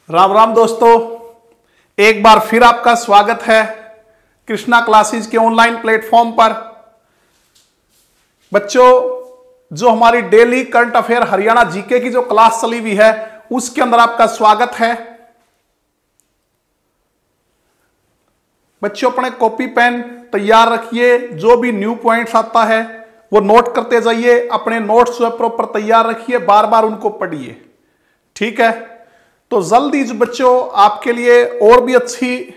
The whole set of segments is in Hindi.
राम राम दोस्तों, एक बार फिर आपका स्वागत है कृष्णा क्लासेस के ऑनलाइन प्लेटफॉर्म पर। बच्चों, जो हमारी daily current affair Haryana GK की जो क्लास चली हुई है उसके अंदर आपका स्वागत है। बच्चों, अपने कॉपी पेन तैयार रखिए, जो भी न्यू पॉइंट्स आता है वो नोट करते जाइए, अपने नोट्स जो है प्रॉपर तैयार रखिए, बार बार उनको पढ़िए, ठीक है। तो जल्दी जो बच्चों आपके लिए और भी अच्छी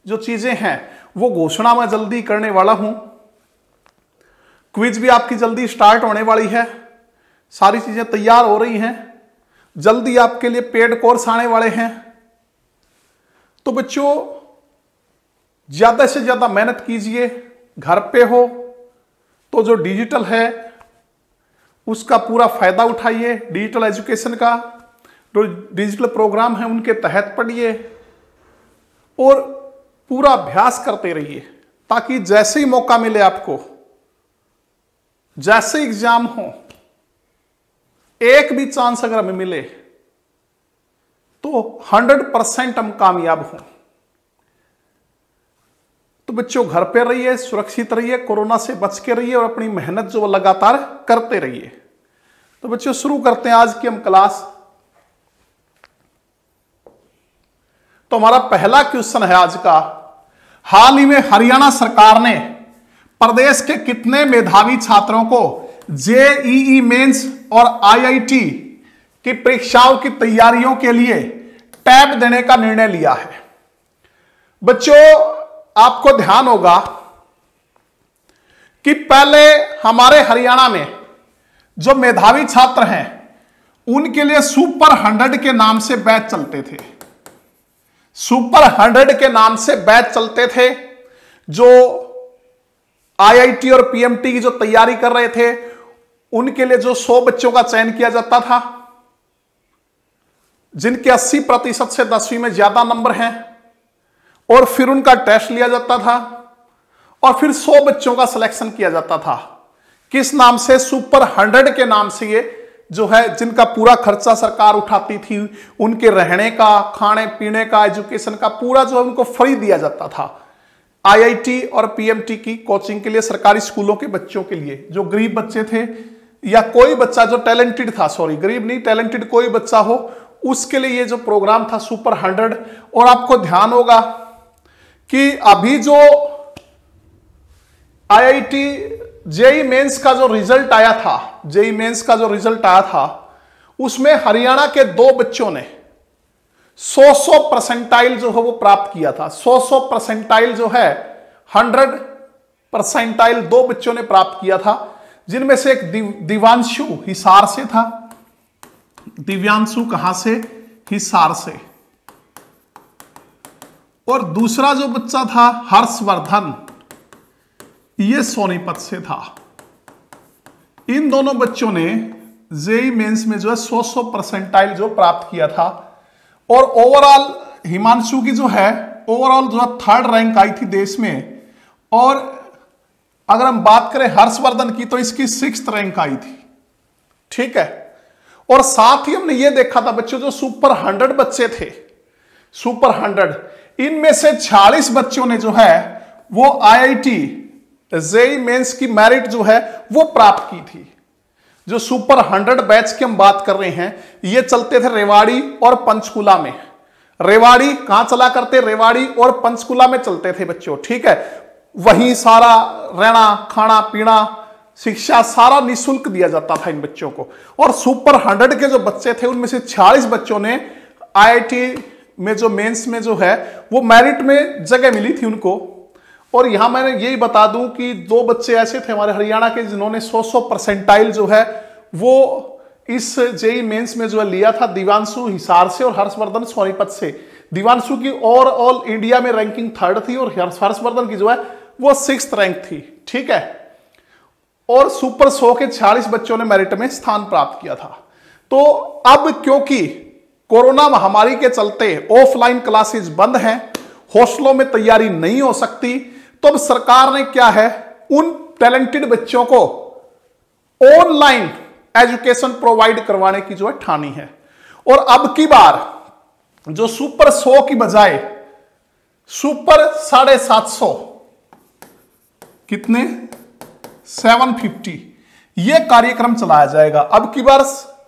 जो चीजें हैं वो घोषणा मैं जल्दी करने वाला हूं। क्विज भी आपकी जल्दी स्टार्ट होने वाली है, सारी चीजें तैयार हो रही हैं, जल्दी आपके लिए पेड कोर्स आने वाले हैं। तो बच्चों ज्यादा से ज्यादा मेहनत कीजिए, घर पे हो तो जो डिजिटल है उसका पूरा फायदा उठाइए, डिजिटल एजुकेशन का जो डिजिटल प्रोग्राम है उनके तहत पढ़िए और पूरा अभ्यास करते रहिए, ताकि जैसे ही मौका मिले आपको, जैसे एग्जाम हो, एक भी चांस अगर हमें मिले तो 100% हम कामयाब हों। तो बच्चों घर पे रहिए, सुरक्षित रहिए, कोरोना से बच के रहिए और अपनी मेहनत जो लगातार करते रहिए। तो बच्चों शुरू करते हैं आज की हम क्लास। तो हमारा पहला क्वेश्चन है आज का, हाल ही में हरियाणा सरकार ने प्रदेश के कितने मेधावी छात्रों को जेईई मेंस और आईआईटी की परीक्षाओं की तैयारियों के लिए टैब देने का निर्णय लिया है? बच्चों आपको ध्यान होगा कि पहले हमारे हरियाणा में जो मेधावी छात्र हैं उनके लिए सुपर 100 के नाम से बैच चलते थे, सुपर 100 के नाम से बैच चलते थे। जो आईआईटी और पीएमटी की जो तैयारी कर रहे थे उनके लिए जो 100 बच्चों का चयन किया जाता था, जिनके 80% से 10वीं में ज्यादा नंबर हैं, और फिर उनका टेस्ट लिया जाता था और फिर 100 बच्चों का सिलेक्शन किया जाता था। किस नाम से? सुपर 100 के नाम से। ये जो है जिनका पूरा खर्चा सरकार उठाती थी, उनके रहने का, खाने पीने का, एजुकेशन का पूरा जो है उनको फ्री दिया जाता था। आईआईटी और पीएमटी की कोचिंग के लिए सरकारी स्कूलों के बच्चों के लिए, जो गरीब बच्चे थे या कोई बच्चा जो टैलेंटेड था, सॉरी गरीब नहीं, टैलेंटेड कोई बच्चा हो, उसके लिए ये जो प्रोग्राम था सुपर 100। और आपको ध्यान होगा कि अभी जो आईआईटी जेई मेंस का जो रिजल्ट आया था, जेई मेंस का जो रिजल्ट आया था उसमें हरियाणा के 2 बच्चों ने 100 परसेंटाइल जो है वो प्राप्त किया था। 100 परसेंटाइल जो है 100 परसेंटाइल 2 बच्चों ने प्राप्त किया था, जिनमें से एक दिव्यांशु हिसार से था। दिव्यांशु कहां से? हिसार से। और दूसरा जो बच्चा था हर्षवर्धन, ये सोनीपत से था। इन दोनों बच्चों ने जेई मेंस में जो है 100 परसेंटाइल जो प्राप्त किया था। और ओवरऑल हिमांशु की जो है ओवरऑल जो है 3rd रैंक आई थी देश में। और अगर हम बात करें हर्षवर्धन की तो इसकी 6th रैंक आई थी, ठीक है। और साथ ही हमने ये देखा था बच्चों, जो सुपर 100 बच्चे थे, सुपर 100, इनमें से 46 बच्चों ने जो है वो आईआईटी जेई मेंस की मेरिट जो है वो प्राप्त की थी। जो सुपर 100 बैच की हम बात कर रहे हैं, ये चलते थे रेवाड़ी और पंचकुला में। रेवाड़ी कहां चला करते? रेवाड़ी और पंचकुला में चलते थे बच्चों, ठीक है। वहीं सारा रहना, खाना पीना, शिक्षा सारा निःशुल्क दिया जाता था इन बच्चों को। और सुपर 100 के जो बच्चे थे उनमें से 46 बच्चों ने आईआईटी में जो मेंस में जो है वो मेरिट में जगह मिली थी उनको। और यहां मैंने यही बता दूं कि 2 बच्चे ऐसे थे हमारे हरियाणा के जिन्होंने 100 परसेंटाइल जो है वो इस जेई मेंस में जो है लिया था। दिव्यांशु हिसार से और हर्षवर्धन सोनीपत से। दिव्यांशु की ओवरऑल इंडिया में रैंकिंग 3rd थी और हर्षवर्धन की जो है वो 6th रैंक थी, ठीक है। और सुपर 100 के 46 बच्चों ने मेरिट में स्थान प्राप्त किया था। तो अब क्योंकि कोरोना महामारी के चलते ऑफलाइन क्लासेस बंद हैं, हॉस्टलों में तैयारी नहीं हो सकती, तो अब सरकार ने क्या है, उन टैलेंटेड बच्चों को ऑनलाइन एजुकेशन प्रोवाइड करवाने की जो है ठानी है। और अब की बार जो सुपर 100 की बजाय सुपर 750, कितने 750, यह कार्यक्रम चलाया जाएगा। अब की बार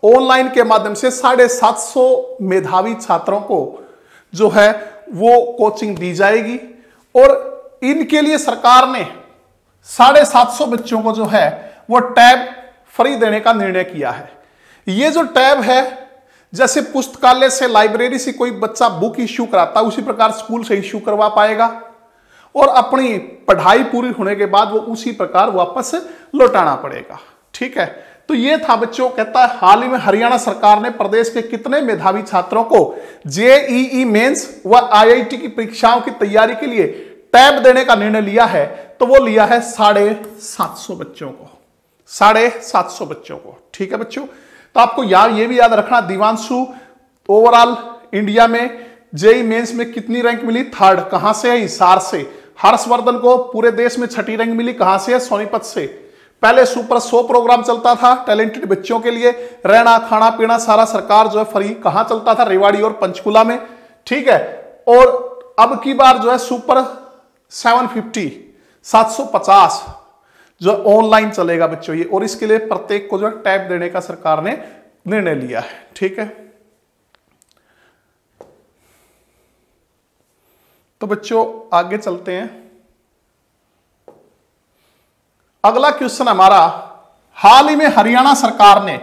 ऑनलाइन के माध्यम से 750 मेधावी छात्रों को जो है वो कोचिंग दी जाएगी और इनके लिए सरकार ने 750 बच्चों को जो है वो टैब फ्री देने का निर्णय किया है। ये जो टैब है, जैसे पुस्तकालय से, लाइब्रेरी से कोई बच्चा बुक इश्यू कराता है, उसी प्रकार स्कूल से इश्यू करवा पाएगा और अपनी पढ़ाई पूरी होने के बाद वो उसी प्रकार वापस लौटाना पड़ेगा। ठीक है, तो ये था बच्चों, कहता है हाल ही में हरियाणा सरकार ने प्रदेश के कितने मेधावी छात्रों को जेईई मेंस व आईआईटी की परीक्षाओं की तैयारी के लिए टैब देने का निर्णय लिया है, तो वो लिया है 750 बच्चों को, 750 बच्चों को। ठीक है बच्चों, तो आपको ये भी याद रखना, दिवांशु ओवरऑल इंडिया में जेईई मेंस में कितनी रैंक मिली? 3rd। कहां से है? हिसार से। हर्षवर्धन को पूरे देश में 6ठी रैंक मिली, कहां से है? सोनीपत से। पहले सुपर 100 प्रोग्राम चलता था टैलेंटेड बच्चों के लिए, रहना खाना पीना सारा सरकार जो है फ्री, कहां चलता था? रेवाड़ी और पंचकुला में। ठीक है, और अब की बार जो है सुपर 750 जो ऑनलाइन चलेगा बच्चों ये, और इसके लिए प्रत्येक को जो है टैब देने का सरकार ने निर्णय लिया है। ठीक है, तो बच्चों आगे चलते हैं। अगला क्वेश्चन हमारा, हाल ही में हरियाणा सरकार ने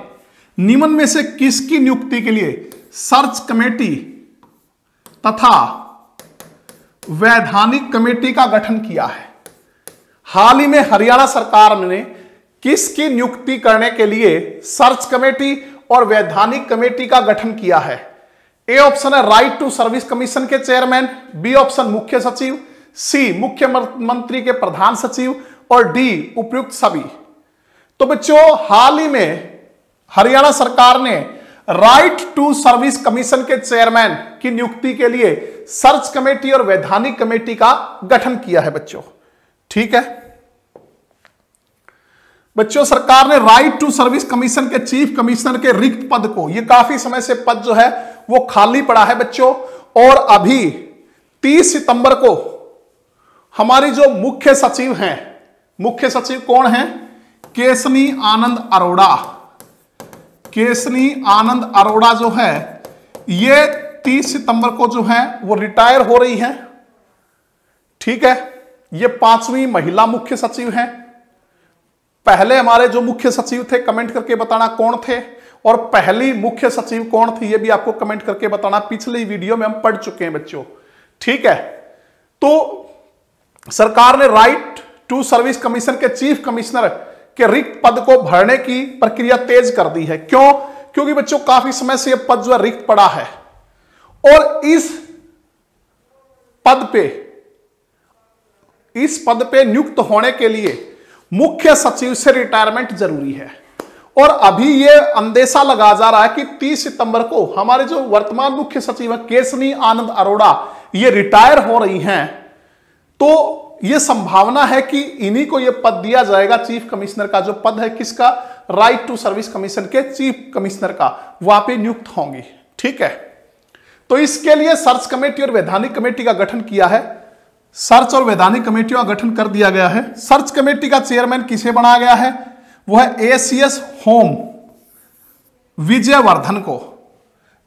निम्न में से किसकी नियुक्ति के लिए सर्च कमेटी तथा वैधानिक कमेटी का गठन किया है? हाल ही में हरियाणा सरकार ने किसकी नियुक्ति करने के लिए सर्च कमेटी और वैधानिक कमेटी का गठन किया है? ए ऑप्शन है राइट टू सर्विस कमीशन के चेयरमैन, बी ऑप्शन मुख्य सचिव, सी मुख्यमंत्री के प्रधान सचिव और डी उपयुक्त सभी। तो बच्चों हाल ही में हरियाणा सरकार ने राइट टू सर्विस कमीशन के चेयरमैन की नियुक्ति के लिए सर्च कमेटी और वैधानिक कमेटी का गठन किया है बच्चों। ठीक है बच्चों, सरकार ने राइट टू सर्विस कमीशन के चीफ कमिश्नर के रिक्त पद को, ये काफी समय से पद जो है वो खाली पड़ा है बच्चों, और अभी 30 सितंबर को हमारी जो मुख्य सचिव हैं, मुख्य सचिव कौन है? केसनी आनंद अरोड़ा। केसनी आनंद अरोड़ा जो है ये 30 सितंबर को जो है वो रिटायर हो रही हैं। ठीक है, ये 5वीं महिला मुख्य सचिव हैं। पहले हमारे जो मुख्य सचिव थे कमेंट करके बताना कौन थे, और पहली मुख्य सचिव कौन थी ये भी आपको कमेंट करके बताना। पिछली वीडियो में हम पढ़ चुके हैं बच्चों। ठीक है, तो सरकार ने राइट टू सर्विस कमीशन के चीफ कमिश्नर के रिक्त पद को भरने की प्रक्रिया तेज कर दी है। क्यों? क्योंकि बच्चों काफी समय से यह पद जो है रिक्त पड़ा है, और इस पद पे नियुक्त होने के लिए मुख्य सचिव से रिटायरमेंट जरूरी है। और अभी यह अंदेशा लगा जा रहा है कि 30 सितंबर को हमारे जो वर्तमान मुख्य सचिव है केसनी आनंद अरोड़ा ये रिटायर हो रही हैं, तो यह संभावना है कि इन्हीं को यह पद दिया जाएगा। चीफ कमिश्नर का जो पद है किसका? राइट टू सर्विस कमीशन के चीफ कमिश्नर का, वहां पे नियुक्त होंगी। ठीक है, तो इसके लिए सर्च कमेटी और वैधानिक कमेटी का गठन किया है। सर्च और वैधानिक कमेटियों का गठन कर दिया गया है। सर्च कमेटी का चेयरमैन किसे बनाया गया है? वो है एसीएस होम विजयवर्धन को,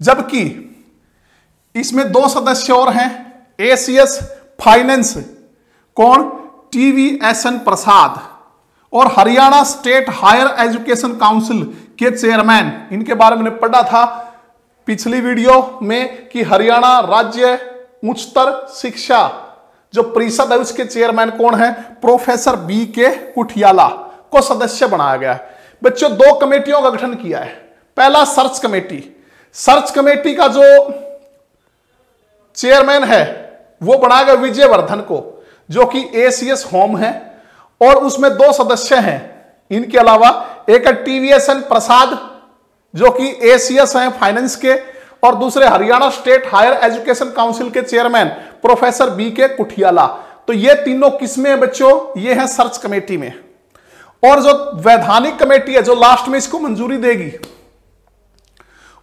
जबकि इसमें 2 सदस्य और हैं। एसीएस फाइनेंस कौन? टीवीएसएन प्रसाद, और Haryana state higher education council के चेयरमैन, इनके बारे में पढ़ा था पिछली वीडियो में कि हरियाणा राज्य उच्चतर शिक्षा जो परिषद है उसके चेयरमैन कौन है? प्रोफेसर बी के कुठियाला को सदस्य बनाया गया है। बच्चों 2 कमेटियों का गठन किया है। पहला सर्च कमेटी, सर्च कमेटी का जो चेयरमैन है वो बनाया गया विजयवर्धन को, जो कि एसीएस होम है, और उसमें 2 सदस्य हैं। इनके अलावा एक है टीवीएसएन प्रसाद जो कि एसीएस हैं फाइनेंस के, और दूसरे Haryana state higher education council के chairman professor B K Kuthiala. तो ये तीनों किसमें है बच्चों? ये है सर्च कमेटी में। और जो वैधानिक कमेटी है जो लास्ट में इसको मंजूरी देगी,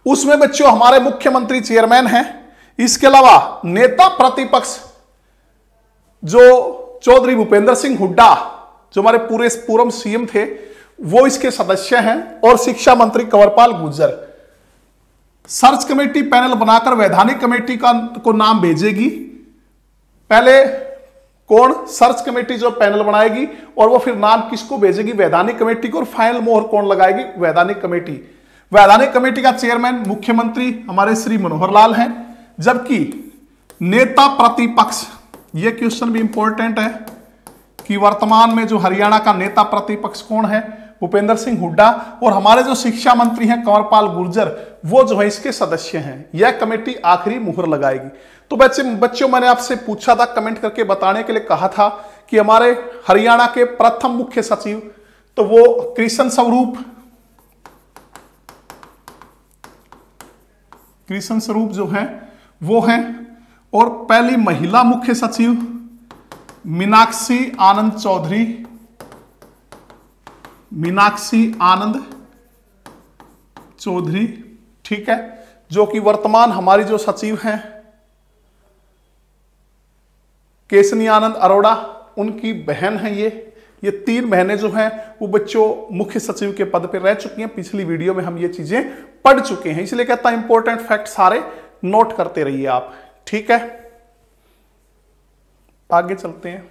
उसमें बच्चों हमारे मुख्यमंत्री चेयरमैन हैं। इसके अलावा नेता प्रतिपक्ष जो चौधरी भूपेंद्र सिंह हुड्डा, जो हमारे पूर्व सीएम थे, वो इसके सदस्य हैं। और शिक्षा मंत्री Kanwarpal Gurjar search committee panel बनाकर वैधानिक कमेटी को नाम भेजेगी। पहले कौन सर्च कमेटी जो पैनल बनाएगी और वो फिर नाम किसको भेजेगी, वैधानिक कमेटी को, और फाइनल मोहर कौन लगाएगी, वैधानिक कमेटी। वैधानिक कमेटी का चेयरमैन मुख्यमंत्री हमारे श्री मनोहर लाल हैं। जबकि नेता प्रतिपक्ष, ये क्वेश्चन भी इंपॉर्टेंट है कि वर्तमान में जो हरियाणा का नेता प्रतिपक्ष कौन है, भूपेंद्र सिंह हुड्डा। और हमारे जो शिक्षा मंत्री हैं कंवरपाल गुर्जर, वो जो है इसके सदस्य हैं। यह कमेटी आखिरी मुहर लगाएगी। तो बच्चों मैंने आपसे पूछा था, कमेंट करके बताने के लिए कहा था कि हमारे हरियाणा के प्रथम मुख्य सचिव, तो वो कृष्ण स्वरूप जो है वो हैं। और पहली महिला मुख्य सचिव मीनाक्षी आनंद चौधरी, ठीक है, जो कि वर्तमान हमारी जो सचिव हैं केसनी आनंद अरोड़ा, उनकी बहन है। ये 3 बहनें जो हैं वो बच्चों मुख्य सचिव के पद पर रह चुकी हैं। पिछली वीडियो में हम ये चीजें पढ़ चुके हैं, इसलिए कहता है इंपॉर्टेंट फैक्ट सारे नोट करते रहिए आप, ठीक है। आगे चलते हैं।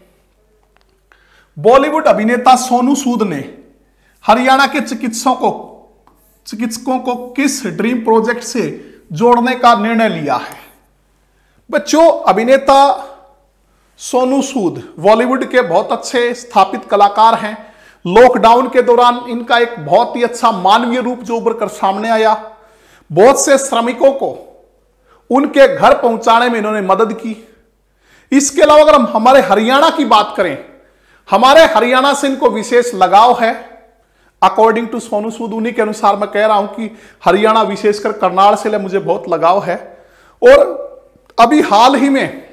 बॉलीवुड अभिनेता सोनू सूद ने हरियाणा के चिकित्सकों को किस ड्रीम प्रोजेक्ट से जोड़ने का निर्णय लिया है। बच्चों, अभिनेता सोनू सूद बॉलीवुड के बहुत अच्छे स्थापित कलाकार हैं। लॉकडाउन के दौरान इनका एक बहुत ही अच्छा मानवीय रूप जो उभर कर सामने आया। बहुत से श्रमिकों को उनके घर पहुंचाने में इन्होंने मदद की। इसके अलावा अगर हम हमारे हरियाणा की बात करें, हमारे हरियाणा से इनको विशेष लगाव है। अकॉर्डिंग टू सोनू सूद, उन्हीं के अनुसार मैं कह रहा हूं कि हरियाणा विशेषकर करनाल से मुझे बहुत लगाव है। और अभी हाल ही में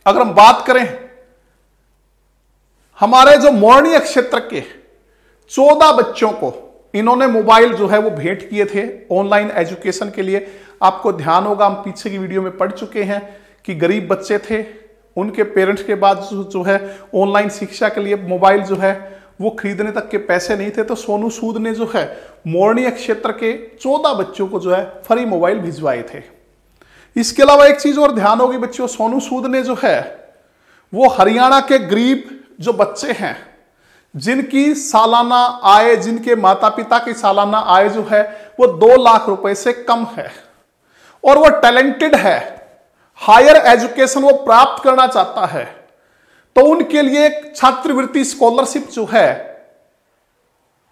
अगर हम बात करें, हमारे जो मोरनी क्षेत्र के 14 बच्चों को इन्होंने मोबाइल जो है वो भेंट किए थे ऑनलाइन एजुकेशन के लिए। आपको ध्यान होगा, हम पीछे की वीडियो में पढ़ चुके हैं कि गरीब बच्चे थे, उनके पेरेंट्स के पास जो है ऑनलाइन शिक्षा के लिए मोबाइल जो है वो खरीदने तक के पैसे नहीं थे। तो सोनू सूद ने जो है मोरनी क्षेत्र के 14 बच्चों को जो है फ्री मोबाइल भिजवाए थे। इसके अलावा एक चीज और ध्यान होगी बच्चों, सोनू सूद ने जो है वो हरियाणा के गरीब जो बच्चे हैं, जिनकी सालाना आय, जिनके माता पिता की सालाना आय जो है वो 2 लाख रुपए से कम है और वो टैलेंटेड है, हायर एजुकेशन वो प्राप्त करना चाहता है, तो उनके लिए एक छात्रवृत्ति स्कॉलरशिप जो है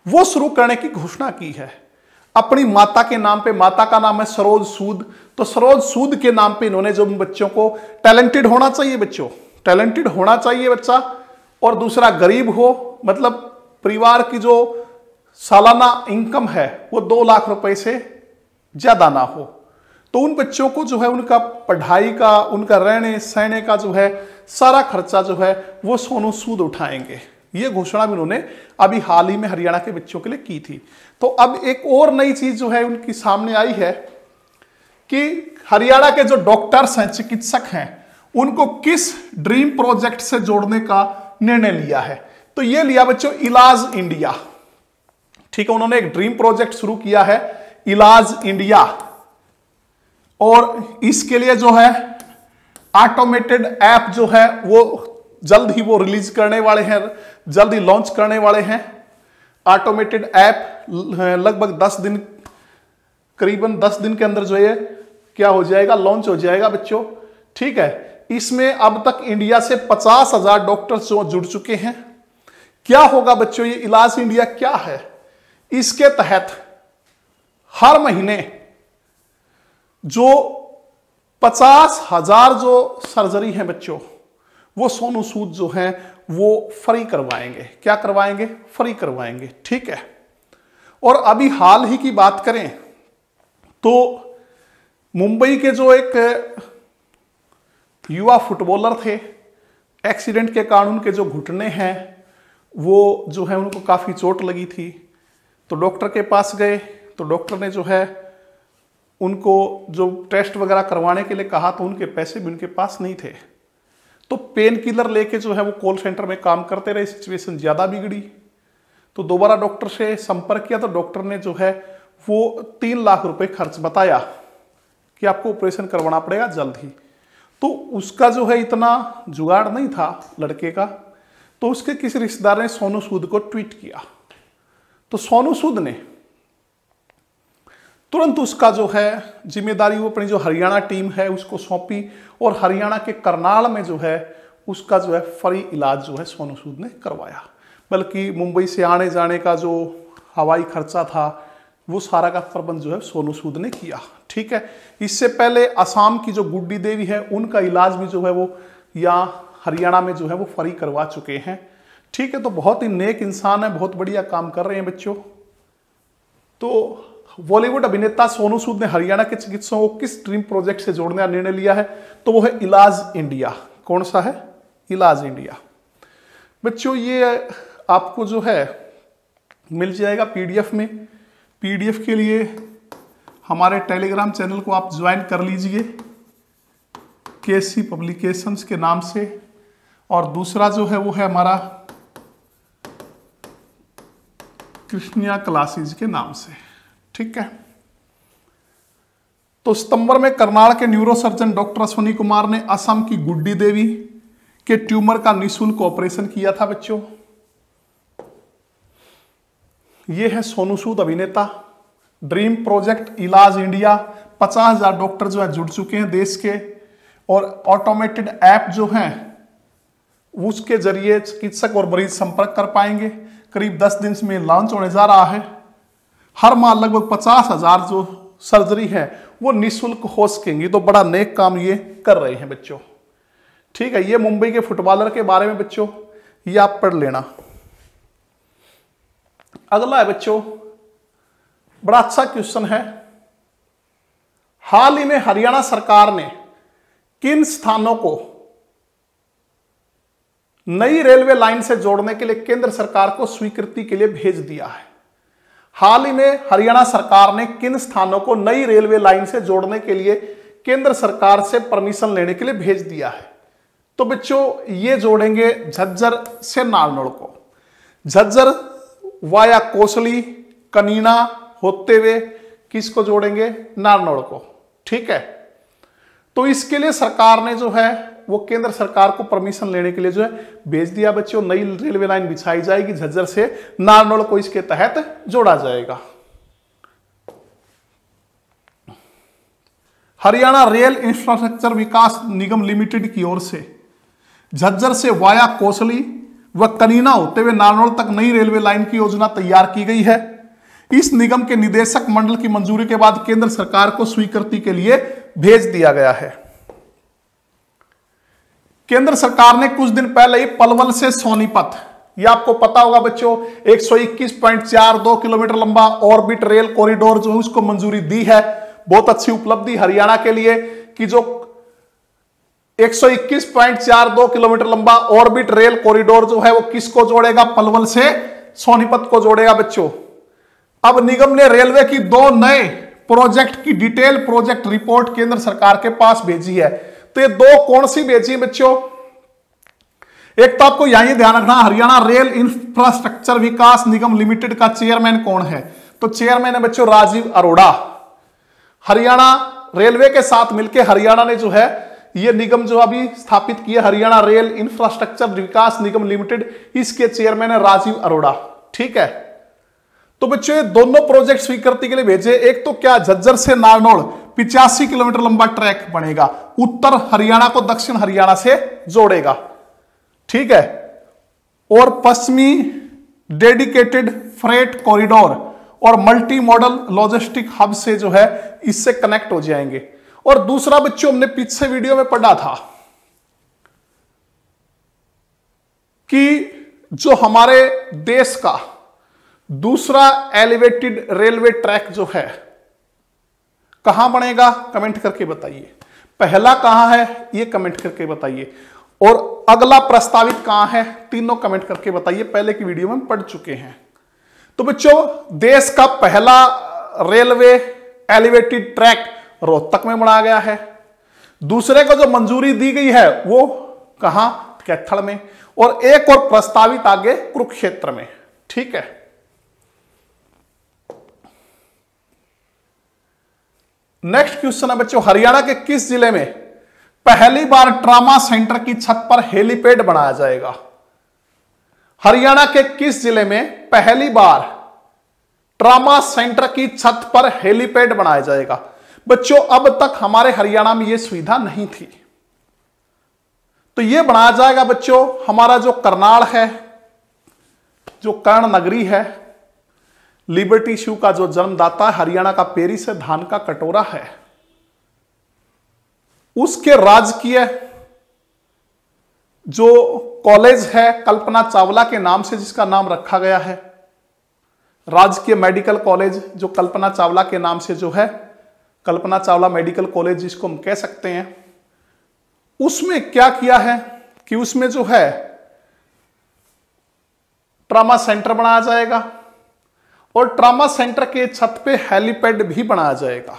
वो शुरू करने की घोषणा की है अपनी माता के नाम पे। माता का नाम है सरोज सूद। तो सरोज सूद के नाम पे इन्होंने जो बच्चों को, टैलेंटेड होना चाहिए बच्चों, टैलेंटेड होना चाहिए बच्चा, और दूसरा गरीब हो, मतलब परिवार की जो सालाना इनकम है वो 2 लाख रुपए से ज्यादा ना हो, तो उन बच्चों को जो है उनका पढ़ाई का, उनका रहने सहने का जो है सारा खर्चा जो है वो सोनू सूद उठाएंगे। ये घोषणा भी उन्होंने अभी हाल ही में हरियाणा के बच्चों के लिए की थी। तो अब एक और नई चीज जो है उनकी सामने आई है कि हरियाणा के जो डॉक्टर्स हैं, चिकित्सक हैं, उनको किस ड्रीम प्रोजेक्ट से जोड़ने का निर्णय लिया है। तो ये लिया बच्चों इलाज इंडिया, ठीक है। उन्होंने एक ड्रीम प्रोजेक्ट शुरू किया है इलाज इंडिया, और इसके लिए जो है ऑटोमेटेड ऐप जो है वो जल्द ही वो रिलीज करने वाले हैं, जल्द ही लॉन्च करने वाले हैं। ऑटोमेटेड ऐप लगभग 10 दिन, करीबन 10 दिन के अंदर जो है क्या हो जाएगा, लॉन्च हो जाएगा बच्चों, ठीक है। इसमें अब तक इंडिया से 50,000 डॉक्टर्स जो जुड़ चुके हैं। क्या होगा बच्चों, ये इलाज इंडिया क्या है? इसके तहत हर महीने जो 50,000 जो सर्जरी है बच्चों, वो सोनू सूद जो है वो फ्री करवाएंगे। क्या करवाएंगे? फ्री करवाएंगे, ठीक है। और अभी हाल ही की बात करें तो मुंबई के जो एक युवा फुटबॉलर थे, एक्सीडेंट के कारण उनके जो घुटने हैं वो जो है उनको काफी चोट लगी थी, तो डॉक्टर के पास गए, तो डॉक्टर ने जो है उनको जो टेस्ट वगैरह करवाने के लिए कहा तो उनके पैसे भी उनके पास नहीं थे, तो पेन किलर लेके जो है वो कॉल सेंटर में काम करते रहे। सिचुएशन ज़्यादा बिगड़ी तो दोबारा डॉक्टर से संपर्क किया, तो डॉक्टर ने जो है वो 3 लाख रुपए खर्च बताया कि आपको ऑपरेशन करवाना पड़ेगा जल्द ही। तो उसका जो है इतना जुगाड़ नहीं था लड़के का, तो उसके किसी रिश्तेदार ने सोनू सूद को ट्वीट किया, तो सोनू सूद ने तुरंत उसका जो है जिम्मेदारी वो अपनी जो हरियाणा टीम है उसको सौंपी, और हरियाणा के करनाल में जो है उसका जो है फ्री इलाज जो है सोनू सूद ने करवाया। बल्कि मुंबई से आने जाने का जो हवाई खर्चा था वो सारा का प्रबंध जो है सोनू सूद ने किया। ठीक है, इससे पहले असम की जो गुड्डी देवी है उनका इलाज भी जो है वो यहाँ हरियाणा में जो है वो फ्री करवा चुके हैं। ठीक है, तो बहुत ही नेक इंसान है, बहुत बढ़िया काम कर रहे हैं बच्चों। तो बॉलीवुड अभिनेता सोनू सूद ने हरियाणा के चिकित्सकों को किस ड्रीम प्रोजेक्ट से जोड़ने का निर्णय लिया है, तो वो है इलाज इंडिया। कौन सा है? इलाज इंडिया। बच्चों ये आपको जो है मिल जाएगा पीडीएफ में। पीडीएफ के लिए हमारे टेलीग्राम चैनल को आप ज्वाइन कर लीजिए केसी पब्लिकेशंस के नाम से, और दूसरा जो है वो है हमारा कृष्णिया क्लासेज के नाम से। ठीक है, तो सितंबर में करनाल के न्यूरोसर्जन डॉक्टर अश्वनी कुमार ने असम की गुड्डी देवी के ट्यूमर का निःशुल्क ऑपरेशन किया था बच्चों। यह है सोनू सूद अभिनेता। ड्रीम प्रोजेक्ट इलाज इंडिया, 50,000 डॉक्टर जो है जुड़ चुके हैं देश के, और ऑटोमेटेड ऐप जो है उसके जरिए चिकित्सक और मरीज संपर्क कर पाएंगे। करीब 10 दिन में लॉन्च होने जा रहा है। हर माह लगभग 50,000 जो सर्जरी है वो निःशुल्क हो सकेंगी। तो बड़ा नेक काम ये कर रहे हैं बच्चों। ठीक है, ये मुंबई के फुटबॉलर के बारे में बच्चों, ये आप पढ़ लेना। अगला है बच्चों, बड़ा अच्छा क्वेश्चन है। हाल ही में हरियाणा सरकार ने किन स्थानों को नई रेलवे लाइन से जोड़ने के लिए केंद्र सरकार को स्वीकृति के लिए भेज दिया है? हाल ही में हरियाणा सरकार ने किन स्थानों को नई रेलवे लाइन से जोड़ने के लिए केंद्र सरकार से परमिशन लेने के लिए भेज दिया है? तो बच्चों ये जोड़ेंगे झज्जर से नारनौल को। झज्जर वाया कोसली कनीना होते हुए किसको जोड़ेंगे? नारनौल को। ठीक है, तो इसके लिए सरकार ने जो है वो केंद्र सरकार को परमिशन लेने के लिए जो है भेज दिया बच्चों। नई रेलवे लाइन बिछाई जाएगी, झज्जर से नारनौल को इसके तहत जोड़ा जाएगा। हरियाणा रेल इंफ्रास्ट्रक्चर विकास निगम लिमिटेड की ओर से झज्जर से वाया कोसली व कनीना होते हुए नारनौल तक नई रेलवे लाइन की योजना तैयार की गई है। इस निगम के निदेशक मंडल की मंजूरी के बाद केंद्र सरकार को स्वीकृति के लिए भेज दिया गया है। केंद्र सरकार ने कुछ दिन पहले ही पलवल से सोनीपत, यह आपको पता होगा बच्चों, 121.42 किलोमीटर लंबा ऑर्बिट रेल कॉरिडोर जो है उसको मंजूरी दी है। बहुत अच्छी उपलब्धि हरियाणा के लिए कि जो 121.42 किलोमीटर लंबा ऑर्बिट रेल कॉरिडोर जो है वो किसको जोड़ेगा? पलवल से सोनीपत को जोड़ेगा बच्चों। अब निगम ने रेलवे की 2 नए प्रोजेक्ट की डिटेल प्रोजेक्ट रिपोर्ट केंद्र सरकार के पास भेजी है। तो ये 2 कौन सी भेजी है बच्चों? एक तो आपको यही ध्यान रखना, हरियाणा रेल इंफ्रास्ट्रक्चर विकास निगम लिमिटेड का चेयरमैन कौन है? तो चेयरमैन है बच्चों राजीव अरोड़ा। हरियाणा रेलवे के साथ मिलकर हरियाणा ने जो है ये निगम जो अभी स्थापित किया, हरियाणा रेल इंफ्रास्ट्रक्चर विकास निगम लिमिटेड, इसके चेयरमैन है राजीव अरोड़ा। ठीक है, तो बच्चों ये दोनों प्रोजेक्ट स्वीकृति के लिए भेजे। एक तो क्या, झज्जर से नारनौल 85 किलोमीटर लंबा ट्रैक बनेगा, उत्तर हरियाणा को दक्षिण हरियाणा से जोड़ेगा। ठीक है, और पश्चिमी डेडिकेटेड फ्रेट कॉरिडोर और मल्टी मॉडल लॉजिस्टिक हब से जो है इससे कनेक्ट हो जाएंगे। और दूसरा बच्चों हमने पीछे वीडियो में पढ़ा था कि जो हमारे देश का दूसरा एलिवेटेड रेलवे ट्रैक जो है कहां बनेगा? कमेंट करके बताइए। पहला कहां है ये कमेंट करके बताइए, और अगला प्रस्तावित कहां है? तीनों कमेंट करके बताइए। पहले की वीडियो में पढ़ चुके हैं। तो बच्चों देश का पहला रेलवे एलिवेटेड ट्रैक रोहतक में बनाया गया है। दूसरे को जो मंजूरी दी गई है वो कहां, कैथल में, और एक और प्रस्तावित आगे कुरुक्षेत्र में। ठीक है, नेक्स्ट क्वेश्चन है बच्चों, हरियाणा के किस जिले में पहली बार ट्रॉमा सेंटर की छत पर हेलीपैड बनाया जाएगा? हरियाणा के किस जिले में पहली बार ट्रॉमा सेंटर की छत पर हेलीपैड बनाया जाएगा? बच्चों अब तक हमारे हरियाणा में यह सुविधा नहीं थी, तो यह बनाया जाएगा बच्चों हमारा जो करनाल है, जो कर्ण नगरी है, लिबर्टी इशू का जो जन्मदाता है, हरियाणा का पेरिस है, धान का कटोरा है, उसके राजकीय जो कॉलेज है कल्पना चावला के नाम से, जिसका नाम रखा गया है राजकीय मेडिकल कॉलेज, जो कल्पना चावला के नाम से जो है कल्पना चावला मेडिकल कॉलेज जिसको हम कह सकते हैं, उसमें क्या किया है कि उसमें जो है ट्रॉमा सेंटर बनाया जाएगा और ट्रॉमा सेंटर के छत पे हेलीपैड भी बनाया जाएगा।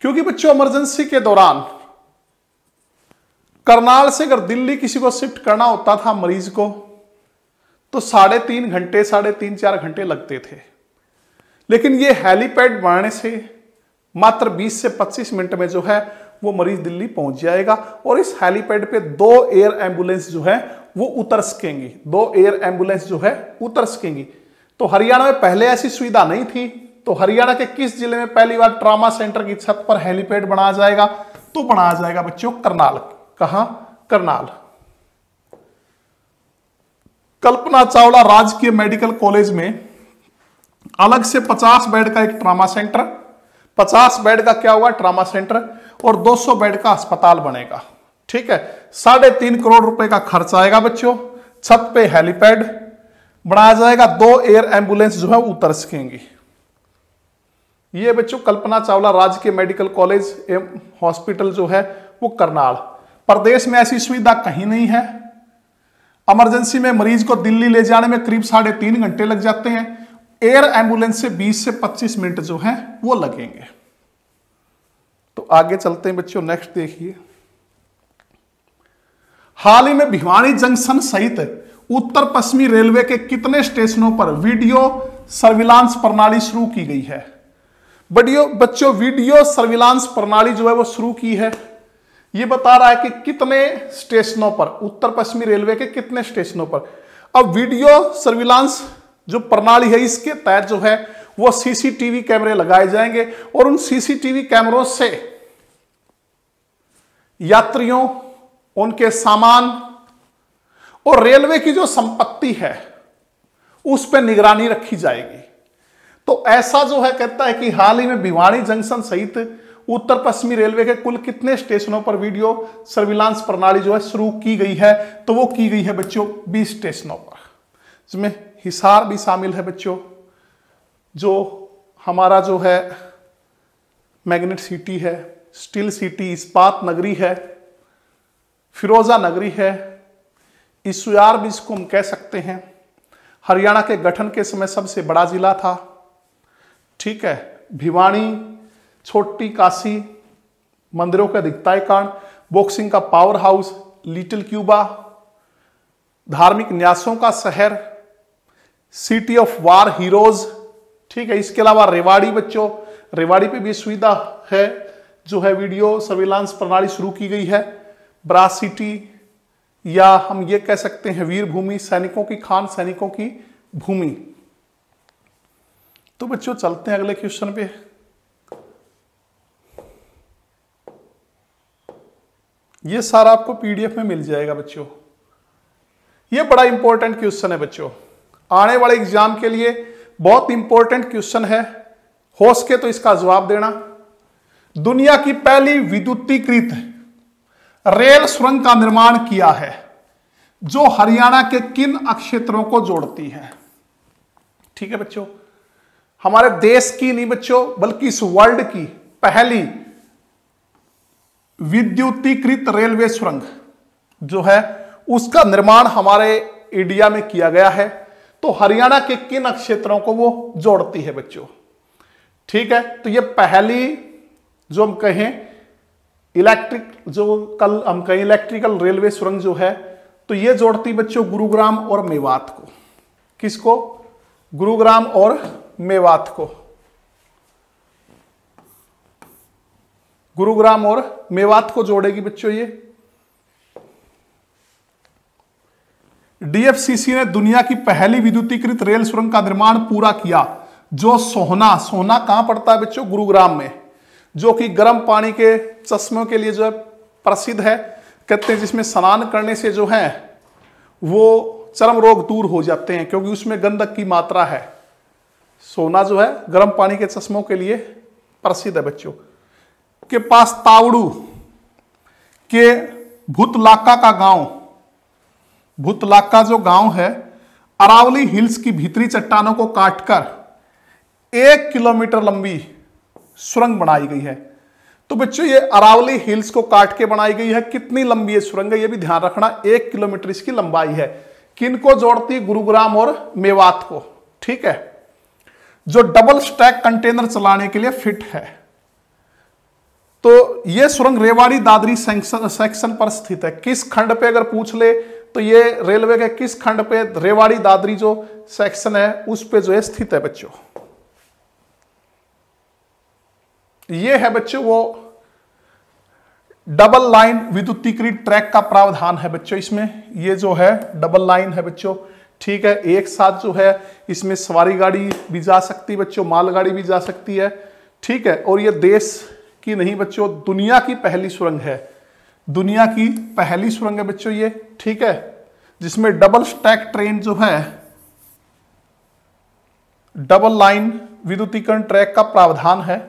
क्योंकि बच्चों इमरजेंसी के दौरान करनाल से अगर दिल्ली किसी को शिफ्ट करना होता था मरीज को, तो 3.5 घंटे 3.5-4 घंटे लगते थे, लेकिन ये हेलीपैड बनाने से मात्र 20 से 25 मिनट में जो है वो मरीज दिल्ली पहुंच जाएगा। और इस हेलीपैड पे 2 एयर एम्बुलेंस जो है वो उतर सकेंगी, 2 एयर एम्बुलेंस जो है उतर सकेंगी। तो हरियाणा में पहले ऐसी सुविधा नहीं थी, तो हरियाणा के किस जिले में पहली बार ट्रॉमा सेंटर की छत पर हेलीपैड बनाया जाएगा? तो बनाया जाएगा बच्चों करनाल। कहां? करनाल। कल्पना चावला राजकीय मेडिकल कॉलेज में अलग से 50 बेड का एक ट्रॉमा सेंटर, 50 बेड का क्या हुआ ट्रॉमा सेंटर, और 200 बेड का अस्पताल बनेगा। ठीक है, 3.5 करोड़ रुपए का खर्च आएगा बच्चों। छत पे हेलीपैड बनाया जाएगा, 2 एयर एम्बुलेंस जो है उतर सकेंगी। ये बच्चों कल्पना चावला राजकीय मेडिकल कॉलेज एवं हॉस्पिटल जो है वो करनाल। प्रदेश में ऐसी सुविधा कहीं नहीं है। इमरजेंसी में मरीज को दिल्ली ले जाने में करीब 3.5 घंटे लग जाते हैं, एयर एम्बुलेंस से 20 से 25 मिनट जो है वो लगेंगे। तो आगे चलते हैं बच्चों, नेक्स्ट देखिए। हाल ही में भिवानी जंक्शन सहित उत्तर पश्चिमी रेलवे के कितने स्टेशनों पर वीडियो सर्विलांस प्रणाली शुरू की गई है? बच्चों वीडियो सर्विलांस प्रणाली जो है वो शुरू की है। ये बता रहा है कि कितने स्टेशनों पर, उत्तर पश्चिमी रेलवे के कितने स्टेशनों पर। अब वीडियो सर्विलांस जो प्रणाली है इसके तहत जो है वो सीसीटीवी कैमरे लगाए जाएंगे और उन सीसीटीवी कैमरों से यात्रियों, उनके सामान और रेलवे की जो संपत्ति है उस पर निगरानी रखी जाएगी। तो ऐसा जो है कहता है कि हाल ही में भिवानी जंक्शन सहित उत्तर पश्चिमी रेलवे के कुल कितने स्टेशनों पर वीडियो सर्विलांस प्रणाली जो है शुरू की गई है? तो वो की गई है बच्चों 20 स्टेशनों पर, जिसमें हिसार भी शामिल है बच्चों, जो हमारा जो है मैग्नेट सिटी है, स्टील सिटी इस्पात नगरी है, फिरोजा नगरी है, इसुयार भी इसको हम कह सकते हैं। हरियाणा के गठन के समय सबसे बड़ा जिला था। ठीक है, भिवानी, छोटी काशी, मंदिरों का अधिकताय कांड, बॉक्सिंग का पावर हाउस, लिटिल क्यूबा, धार्मिक न्यासों का शहर, सिटी ऑफ वार हीरोज। ठीक है, इसके अलावा रेवाड़ी बच्चों, रेवाड़ी पे भी सुविधा है जो है वीडियो सर्विलांस प्रणाली शुरू की गई है। ब्रास सिटी, या हम ये कह सकते हैं वीर भूमि, सैनिकों की खान, सैनिकों की भूमि। तो बच्चों चलते हैं अगले क्वेश्चन पे। ये सारा आपको पीडीएफ में मिल जाएगा बच्चों। ये बड़ा इंपॉर्टेंट क्वेश्चन है बच्चों, आने वाले एग्जाम के लिए बहुत इंपॉर्टेंट क्वेश्चन है। हो सके तो इसका जवाब देना। दुनिया की पहली विद्युतीकृत रेल सुरंग का निर्माण किया है जो हरियाणा के किन क्षेत्रों को जोड़ती है? ठीक है बच्चों, हमारे देश की नहीं बच्चों बल्कि इस वर्ल्ड की पहली विद्युतीकृत रेलवे सुरंग जो है उसका निर्माण हमारे इंडिया में किया गया है। तो हरियाणा के किन क्षेत्रों को वो जोड़ती है बच्चों? ठीक है, तो ये पहली जो हम कहें इलेक्ट्रिकल रेलवे सुरंग जो है, तो ये जोड़ती बच्चों गुरुग्राम और मेवात को। किसको? गुरुग्राम और मेवात को। गुरुग्राम और मेवात को जोड़ेगी बच्चों ये। डीएफसीसी ने दुनिया की पहली विद्युतीकृत रेल सुरंग का निर्माण पूरा किया, जो सोहना कहां पड़ता है बच्चों? गुरुग्राम में, जो कि गर्म पानी के चश्मों के लिए जो है प्रसिद्ध है। कहते हैं जिसमें स्नान करने से जो है वो चर्म रोग दूर हो जाते हैं, क्योंकि उसमें गंधक की मात्रा है। सोना जो है गर्म पानी के चश्मों के लिए प्रसिद्ध है बच्चों। के पास तावड़ू के भूतलाका का गांव, भूतलाका जो गांव है, अरावली हिल्स की भीतरी चट्टानों को काटकर 1 किलोमीटर लंबी सुरंग बनाई गई है। तो बच्चों ये अरावली हिल्स को काट के बनाई गई है। कितनी लंबी है सुरंग है ये भी ध्यान रखना, 1 किलोमीटर इसकी लंबाई है। किनको जोड़ती? गुरुग्राम और मेवात को। ठीक है, जो डबल स्टैक कंटेनर चलाने के लिए फिट है। तो ये सुरंग रेवाड़ी दादरी सेक्शन पर स्थित है। किस खंड पे अगर पूछ ले तो ये रेलवे के किस खंड पे? रेवाड़ी दादरी जो सेक्शन है उस पे जो है स्थित है बच्चों। ये है बच्चों वो डबल लाइन विद्युतीकृत ट्रैक का प्रावधान है बच्चों इसमें। ये जो है डबल लाइन है बच्चों। ठीक है, एक साथ जो है इसमें सवारी गाड़ी भी जा सकती है बच्चों, मालगाड़ी भी जा सकती है। ठीक है, और ये देश की नहीं बच्चों, दुनिया की पहली सुरंग है। दुनिया की पहली सुरंग है बच्चों ये। ठीक है, जिसमें डबल स्टैक ट्रेन जो है, डबल लाइन विद्युतीकरण ट्रैक का प्रावधान है।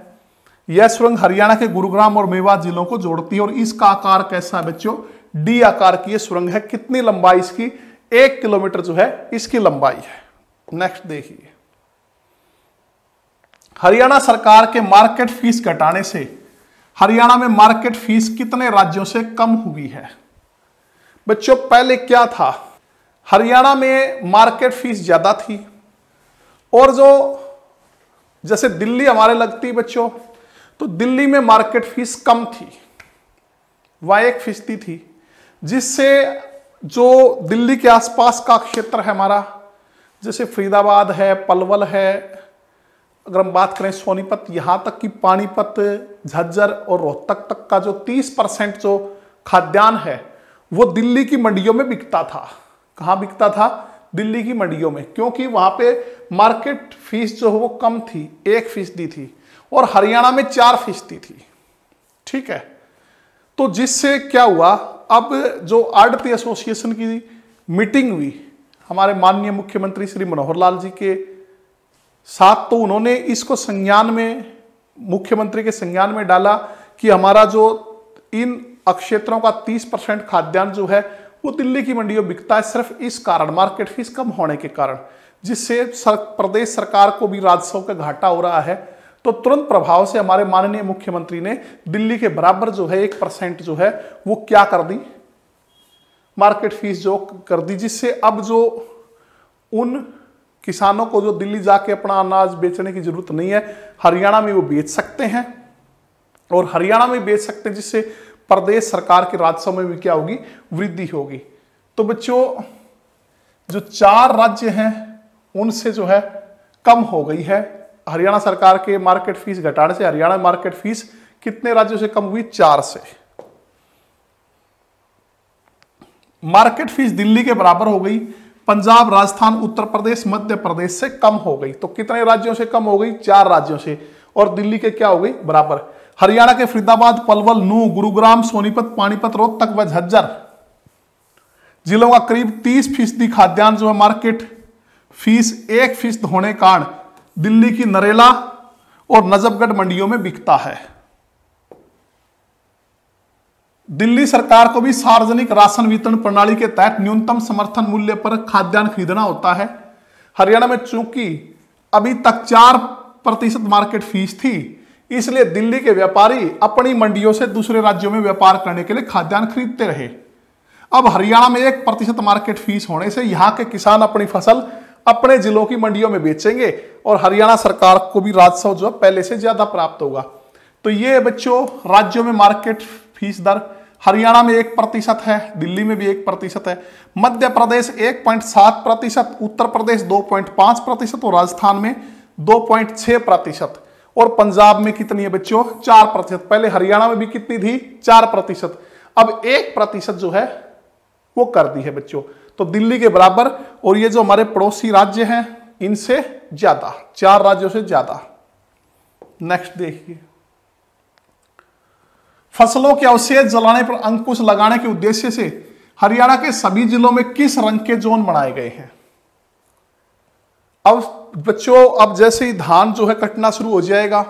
यह सुरंग हरियाणा के गुरुग्राम और मेवात जिलों को जोड़ती है और इसका आकार कैसा है बच्चों? डी आकार की यह सुरंग है। कितनी लंबाई इसकी? 1 किलोमीटर जो है इसकी लंबाई है। नेक्स्ट देखिए, हरियाणा सरकार के मार्केट फीस घटाने से हरियाणा में मार्केट फीस कितने राज्यों से कम हुई है? बच्चों पहले क्या था? हरियाणा में मार्केट फीस ज्यादा थी और जो जैसे दिल्ली हमारे लगती बच्चों, तो दिल्ली में मार्केट फीस कम थी, वह 1% थी, जिससे जो दिल्ली के आसपास का क्षेत्र है हमारा, जैसे फरीदाबाद है, पलवल है, अगर हम बात करें सोनीपत, यहां तक कि पानीपत, झज्जर और रोहतक तक का जो 30% जो खाद्यान्न है वो दिल्ली की मंडियों में बिकता था। कहां बिकता था? दिल्ली की मंडियों में, क्योंकि वहां पे मार्केट फीस जो है वो कम थी, 1% थी, और हरियाणा में 4% थी। ठीक है, तो जिससे क्या हुआ, अब जो आढ़ती एसोसिएशन की मीटिंग हुई हमारे माननीय मुख्यमंत्री श्री मनोहर लाल जी के साथ, तो उन्होंने इसको संज्ञान में, मुख्यमंत्री के संज्ञान में डाला कि हमारा जो इन क्षेत्रों का 30% खाद्यान्न जो है वो दिल्ली की मंडियों में बिकता है, सिर्फ इस कारण, मार्केट फीस कम होने के कारण, जिससे प्रदेश सरकार को भी राजस्व का घाटा हो रहा है। तो तुरंत प्रभाव से हमारे माननीय मुख्यमंत्री ने दिल्ली के बराबर जो है 1% जो है वो क्या कर दी? मार्केट फीस जो कर दी, जिससे अब जो उन किसानों को जो दिल्ली जाके अपना अनाज बेचने की जरूरत नहीं है, हरियाणा में वो बेच सकते हैं और हरियाणा में बेच सकते हैं, जिससे प्रदेश सरकार के राजस्व में भी क्या होगी? वृद्धि होगी। तो बच्चों जो 4 राज्य हैं उनसे जो है कम हो गई है हरियाणा सरकार के मार्केट फीस घटाने से। हरियाणा में मार्केट फीस कितने राज्यों से कम हुई? 4 से। मार्केट फीस दिल्ली के बराबर हो गई, पंजाब, राजस्थान, उत्तर प्रदेश, मध्य प्रदेश से कम हो गई। तो कितने राज्यों से कम हो गई? 4 राज्यों से, और दिल्ली के क्या हो गई? बराबर। हरियाणा के फरीदाबाद, पलवल, नूंह, गुरुग्राम, सोनीपत, पानीपत, रोहतक व झज्जर जिलों का करीब 30% खाद्यान्न जो है मार्केट फीस 1% होने कारण दिल्ली की नरेला और नजफगढ़ मंडियों में बिकता है। दिल्ली सरकार को भी सार्वजनिक राशन वितरण प्रणाली के तहत न्यूनतम समर्थन मूल्य पर खाद्यान्न खरीदना होता है। हरियाणा में चूंकि अभी तक 4% मार्केट फीस थी, इसलिए दिल्ली के व्यापारी अपनी मंडियों से दूसरे राज्यों में व्यापार करने के लिए खाद्यान्न खरीदते रहे। अब हरियाणा में 1% मार्केट फीस होने से यहाँ के किसान अपनी फसल अपने जिलों की मंडियों में बेचेंगे और हरियाणा सरकार को भी राजस्व जो है पहले से ज्यादा प्राप्त होगा। तो ये बच्चों राज्यों में मार्केट फीस दर, हरियाणा में 1% है, दिल्ली में भी 1% है, मध्य प्रदेश 1.7%, उत्तर प्रदेश 2.5% और राजस्थान में 2.6%। और पंजाब में कितनी है बच्चों? 4%। पहले हरियाणा में भी कितनी थी? 4%। अब 1% जो है वो कर दी है बच्चों। तो दिल्ली के बराबर, और ये जो हमारे पड़ोसी राज्य हैं इनसे ज्यादा, 4 राज्यों से ज्यादा। नेक्स्ट देखिए, फसलों के अवशेष जलाने पर अंकुश लगाने के उद्देश्य से हरियाणा के सभी जिलों में किस रंग के जोन बनाए गए हैं? अब बच्चों, अब जैसे ही धान जो है कटना शुरू हो जाएगा,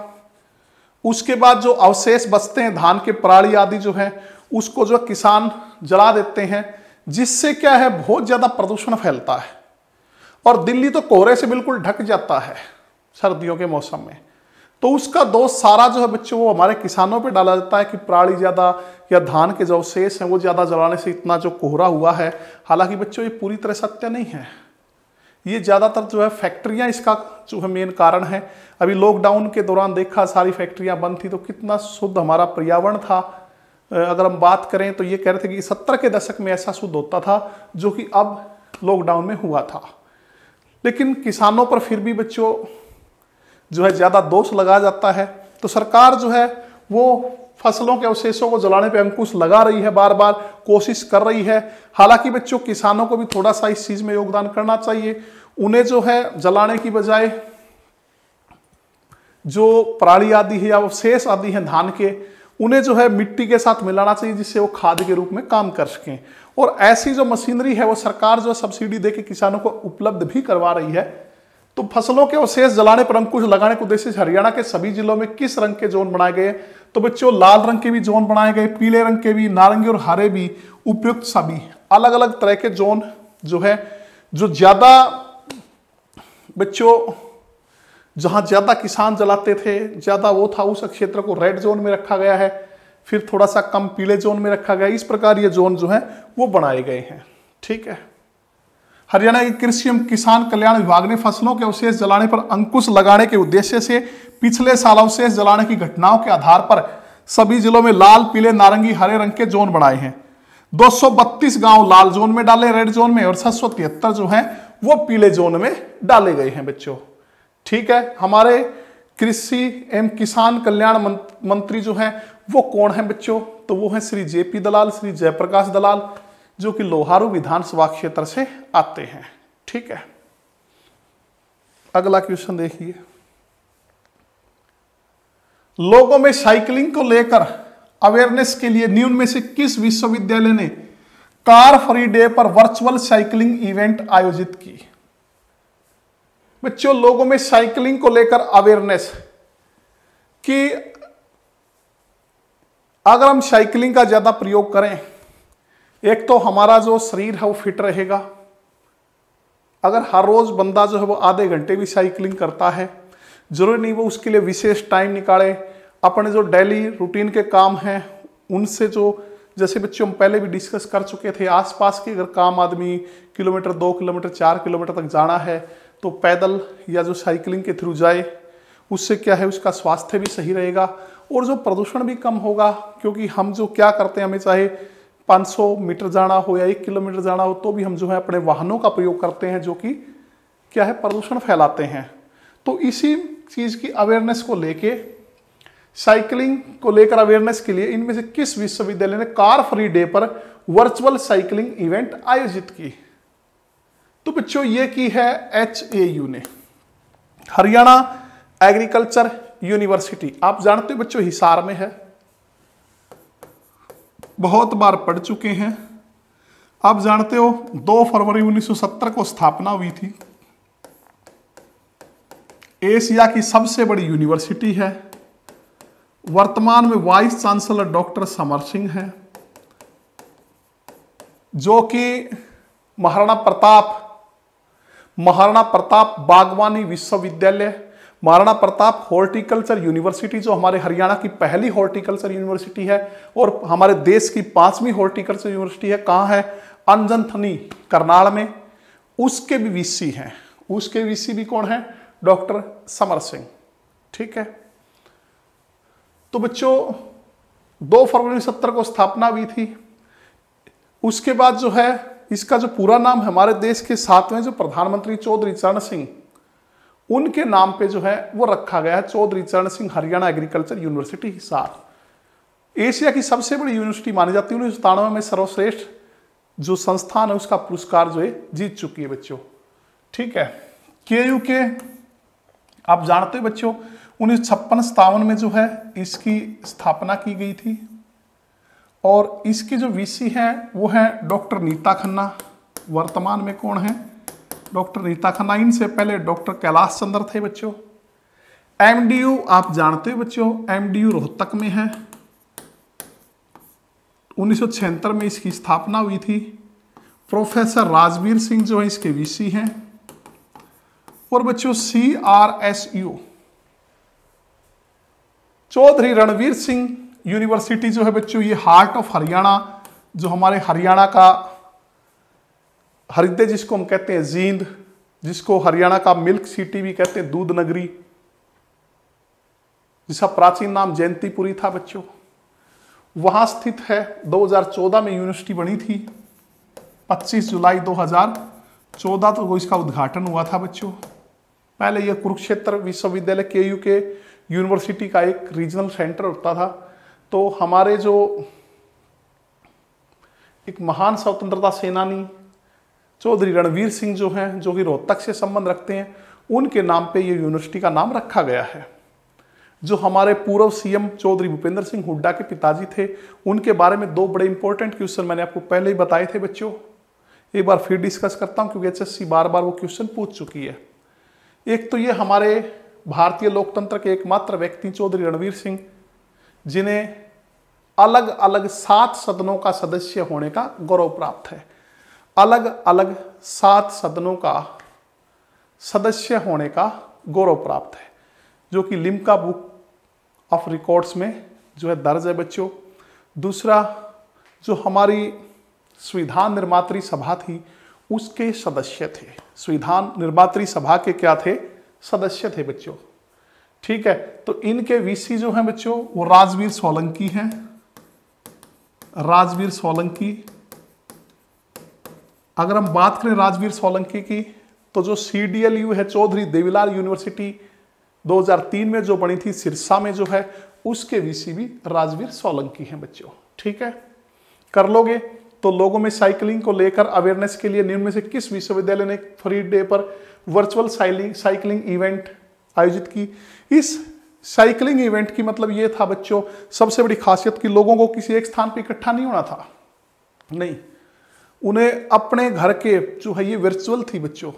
उसके बाद जो अवशेष बचते हैं धान के पराली आदि जो है, उसको जो किसान जला देते हैं, जिससे क्या है बहुत ज्यादा प्रदूषण फैलता है। और दिल्ली तो कोहरे से बिल्कुल ढक जाता है सर्दियों के मौसम में। तो उसका दोष सारा जो है बच्चों वो हमारे किसानों पे डाला जाता है कि पराली ज्यादा या धान के जो अवशेष हैं वो ज्यादा जलाने से इतना जो कोहरा हुआ है। हालांकि बच्चों ये पूरी तरह सत्य नहीं है। ये ज्यादातर जो है फैक्ट्रियां इसका जो है मेन कारण है। अभी लॉकडाउन के दौरान देखा सारी फैक्ट्रियां बंद थी, तो कितना शुद्ध हमारा पर्यावरण था। अगर हम बात करें तो ये कह रहे थे कि 70 के दशक में ऐसा शुद्ध होता था जो कि अब लॉकडाउन में हुआ था। लेकिन किसानों पर फिर भी बच्चों जो है ज्यादा दोष लगाया जाता है। तो सरकार जो है वो फसलों के अवशेषों को जलाने पे अंकुश लगा रही है, बार बार कोशिश कर रही है। हालांकि बच्चों किसानों को भी थोड़ा सा इस चीज में योगदान करना चाहिए। उन्हें जो है जलाने की बजाय जो पराली आदि है या अवशेष आदि है धान के, उन्हें जो है मिट्टी के साथ मिलाना चाहिए, जिससे वो खाद के रूप में काम कर सकें। और ऐसी जो मशीनरी है वो सरकार जो सब्सिडी देके किसानों को उपलब्ध भी करवा रही है। तो फसलों के अवशेष जलाने पर अंकुश लगाने के उद्देश्य से हरियाणा के सभी जिलों में किस रंग के जोन बनाए गए? तो बच्चों लाल रंग के भी जोन बनाए गए, पीले रंग के भी, नारंगी और हरे भी, उपयुक्त सभी अलग अलग तरह के जोन जो है, जो ज्यादा बच्चों जहां ज्यादा किसान जलाते थे, ज्यादा वो था, उस क्षेत्र को रेड जोन में रखा गया है। फिर थोड़ा सा कम पीले जोन में रखा गया। इस प्रकार ये जोन जो है वो बनाए गए हैं। ठीक है। हरियाणा के कृषि एवं किसान कल्याण विभाग ने फसलों के अवशेष जलाने पर अंकुश लगाने के उद्देश्य से पिछले साल अवशेष जलाने की घटनाओं के आधार पर सभी जिलों में लाल, पीले, नारंगी, हरे रंग के जोन बनाए हैं। 232 गांव लाल जोन में डाले, रेड जोन में, और 773 जो है वो पीले जोन में डाले गए हैं बच्चों। ठीक है। हमारे कृषि एवं किसान कल्याण मंत्री जो है वो कौन है बच्चों? तो वो है श्री जेपी दलाल, श्री जयप्रकाश दलाल, जो कि लोहारू विधानसभा क्षेत्र से आते हैं। ठीक है। अगला क्वेश्चन देखिए, लोगों में साइकिलिंग को लेकर अवेयरनेस के लिए निम्न में से किस विश्वविद्यालय ने कार फ्री डे पर वर्चुअल साइकिलिंग इवेंट आयोजित की? बच्चों लोगों में साइकिलिंग को लेकर अवेयरनेस कि अगर हम साइकिलिंग का ज्यादा प्रयोग करें, एक तो हमारा जो शरीर है वो फिट रहेगा। अगर हर रोज बंदा जो है वो आधे घंटे भी साइकिलिंग करता है, जरूरी नहीं वो उसके लिए विशेष टाइम निकाले, अपने जो डेली रूटीन के काम हैं उनसे जो, जैसे बच्चों हम पहले भी डिस्कस कर चुके थे, आसपास के अगर काम आदमी किलोमीटर, 2 किलोमीटर, 4 किलोमीटर तक जाना है तो पैदल या जो साइकिलिंग के थ्रू जाए, उससे क्या है उसका स्वास्थ्य भी सही रहेगा और जो प्रदूषण भी कम होगा। क्योंकि हम जो क्या करते हैं, हमें चाहे 500 मीटर जाना हो या 1 किलोमीटर जाना हो, तो भी हम जो है अपने वाहनों का प्रयोग करते हैं, जो कि क्या है प्रदूषण फैलाते हैं। तो इसी चीज की अवेयरनेस को लेके, साइकिलिंग को लेकर अवेयरनेस के लिए इनमें से किस विश्वविद्यालय ने कार फ्री डे पर वर्चुअल साइकिलिंग इवेंट आयोजित की? तो बच्चों ये की है HAU ने, हरियाणा एग्रीकल्चर यूनिवर्सिटी। आप जानते हो बच्चों हिसार में है, बहुत बार पढ़ चुके हैं। आप जानते हो 2 फरवरी 1970 को स्थापना हुई थी। एशिया की सबसे बड़ी यूनिवर्सिटी है। वर्तमान में vice chancellor doctor Samar Singh है, जो कि महाराणा प्रताप बागवानी विश्वविद्यालय, महाराणा प्रताप हॉर्टिकल्चर यूनिवर्सिटी, जो हमारे हरियाणा की पहली हॉर्टिकल्चर यूनिवर्सिटी है और हमारे देश की 5वीं हॉर्टिकल्चर यूनिवर्सिटी है। कहाँ है? अंजनथनी, करनाल में। उसके भी VC हैं, उसके वीसी भी कौन है? डॉक्टर समर सिंह। ठीक है, तो बच्चों 2 फरवरी 1970 को स्थापना हुई थी। उसके बाद जो है इसका जो पूरा नाम हमारे देश के 7वें जो प्रधानमंत्री चौधरी चरण सिंह, उनके नाम पे जो है वो रखा गया है, चौधरी चरण Singh Haryana agriculture university Hisar. Asia की सबसे बड़ी यूनिवर्सिटी मानी जाती है। 1997 में सर्वश्रेष्ठ जो संस्थान है उसका पुरस्कार जो है जीत चुकी है बच्चों। ठीक है, केयू के आप जानते हो बच्चों 1956-57 में जो है इसकी स्थापना की गई थी और इसकी जो वीसी है वो है डॉक्टर नीता खन्ना। वर्तमान में कौन है? डॉक्टर नीता खन्ना। इनसे पहले डॉक्टर कैलाश चंद्र थे बच्चों। एमडीयू आप जानते हो बच्चों, एमडीयू रोहतक में है। 1976 में इसकी स्थापना हुई थी। प्रोफेसर राजवीर सिंह जो है इसके वीसी हैं। और बच्चों CRSU चौधरी रणवीर सिंह यूनिवर्सिटी जो है बच्चों, ये हार्ट ऑफ हरियाणा, जो हमारे हरियाणा का हृदय जिसको हम कहते हैं जींद, जिसको हरियाणा का मिल्क सिटी भी कहते हैं, दूध नगरी, जिसका प्राचीन नाम जयंतीपुरी था बच्चों, वहां स्थित है। 2014 में यूनिवर्सिटी बनी थी। 25 जुलाई 2014 तो इसका उद्घाटन हुआ था बच्चों। पहले यह कुरुक्षेत्र विश्वविद्यालय केयू के यूनिवर्सिटी का एक रीजनल सेंटर होता था। तो हमारे जो एक महान स्वतंत्रता सेनानी चौधरी रणवीर सिंह जो हैं, जो कि रोहतक से संबंध रखते हैं, उनके नाम पे ये यूनिवर्सिटी का नाम रखा गया है। जो हमारे पूर्व सीएम चौधरी भूपेंद्र सिंह हुड्डा के पिताजी थे, उनके बारे में 2 बड़े इंपॉर्टेंट क्वेश्चन मैंने आपको पहले ही बताए थे बच्चों। एक बार फिर डिस्कस करता हूं क्योंकि HSC बार बार वो क्वेश्चन पूछ चुकी है। एक तो ये हमारे भारतीय लोकतंत्र के एकमात्र व्यक्ति चौधरी रणवीर सिंह, जिन्हें अलग अलग 7 सदनों का सदस्य होने का गौरव प्राप्त है। अलग अलग 7 सदनों का सदस्य होने का गौरव प्राप्त है, जो कि लिम्का बुक ऑफ रिकॉर्ड्स में जो है दर्ज है बच्चों। दूसरा, जो हमारी संविधान निर्मात्री सभा थी उसके सदस्य थे। संविधान निर्मात्री सभा के क्या थे? सदस्य थे बच्चों। ठीक है, तो इनके वीसी जो हैं बच्चों वो राजवीर सोलंकी हैं। राजवीर सोलंकी, अगर हम बात करें राजवीर सोलंकी की, तो जो CDLU है चौधरी देवीलाल यूनिवर्सिटी 2003 में जो बनी थी सिरसा में जो है, उसके वीसी भी राजवीर सोलंकी हैं बच्चों। ठीक है, कर लोगे। तो लोगों में साइकिलिंग को लेकर अवेयरनेस के लिए निम्न में से किस विश्वविद्यालय ने फ्री डे पर वर्चुअल साइकिलिंग इवेंट आयोजित की? इस साइकिलिंग इवेंट की मतलब ये था बच्चों, सबसे बड़ी खासियत कि लोगों को किसी एक स्थान पर इकट्ठा नहीं होना था, नहीं, उन्हें अपने घर के जो है, ये वर्चुअल थी बच्चों,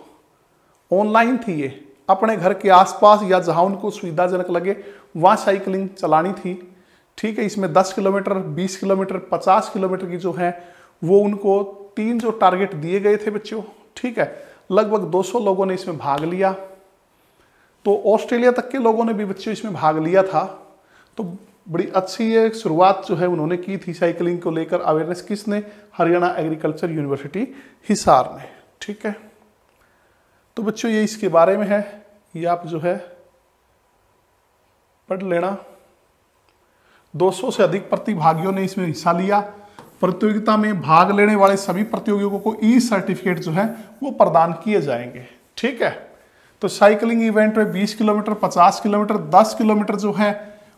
ऑनलाइन थी, ये अपने घर के आसपास या जहां उनको सुविधाजनक लगे वहां साइकिलिंग चलानी थी। ठीक है, इसमें 10 किलोमीटर, 20 किलोमीटर, 50 किलोमीटर की जो है वो उनको 3 जो टारगेट दिए गए थे बच्चों। ठीक है, लगभग 200 लोगों ने इसमें भाग लिया। तो ऑस्ट्रेलिया तक के लोगों ने भी बच्चों इसमें भाग लिया था। तो बड़ी अच्छी ये शुरुआत जो है उन्होंने की थी साइकिलिंग को लेकर अवेयरनेस। किसने? हरियाणा एग्रीकल्चर यूनिवर्सिटी हिसार ने। ठीक है, तो बच्चों ये इसके बारे में है, ये आप जो है पढ़ लेना। 200 से अधिक प्रतिभागियों ने इसमें हिस्सा लिया। प्रतियोगिता में भाग लेने वाले सभी प्रतियोगियों को सर्टिफिकेट जो है वो प्रदान किए जाएंगे। ठीक है, तो साइकिलिंग इवेंट में 20 किलोमीटर, 50 किलोमीटर, 10 किलोमीटर जो है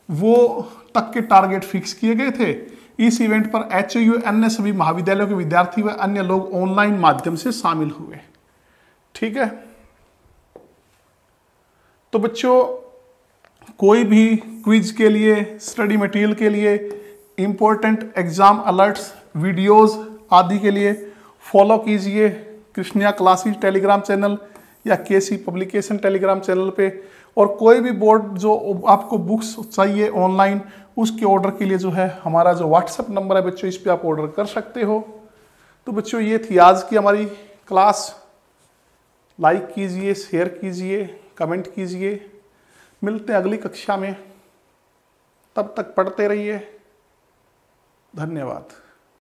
वो तक के टारगेट फिक्स किए गए थे। इस इवेंट पर HAU अन्य सभी महाविद्यालयों के विद्यार्थी व अन्य लोग ऑनलाइन माध्यम से शामिल हुए। ठीक है, तो बच्चों कोई भी क्विज के लिए, स्टडी मटेरियल के लिए, इंपॉर्टेंट एग्जाम अलर्ट्स, वीडियोस आदि के लिए फॉलो कीजिए कृष्णिया क्लासेस टेलीग्राम चैनल या KC पब्लिकेशन टेलीग्राम चैनल पे। और कोई भी बोर्ड जो आपको बुक्स चाहिए ऑनलाइन, उसके ऑर्डर के लिए जो है हमारा जो व्हाट्सएप नंबर है बच्चों, इस पे आप ऑर्डर कर सकते हो। तो बच्चों ये थी आज की हमारी क्लास। लाइक कीजिए, शेयर कीजिए, कमेंट कीजिए। मिलते हैं अगली कक्षा में, तब तक पढ़ते रहिए। धन्यवाद।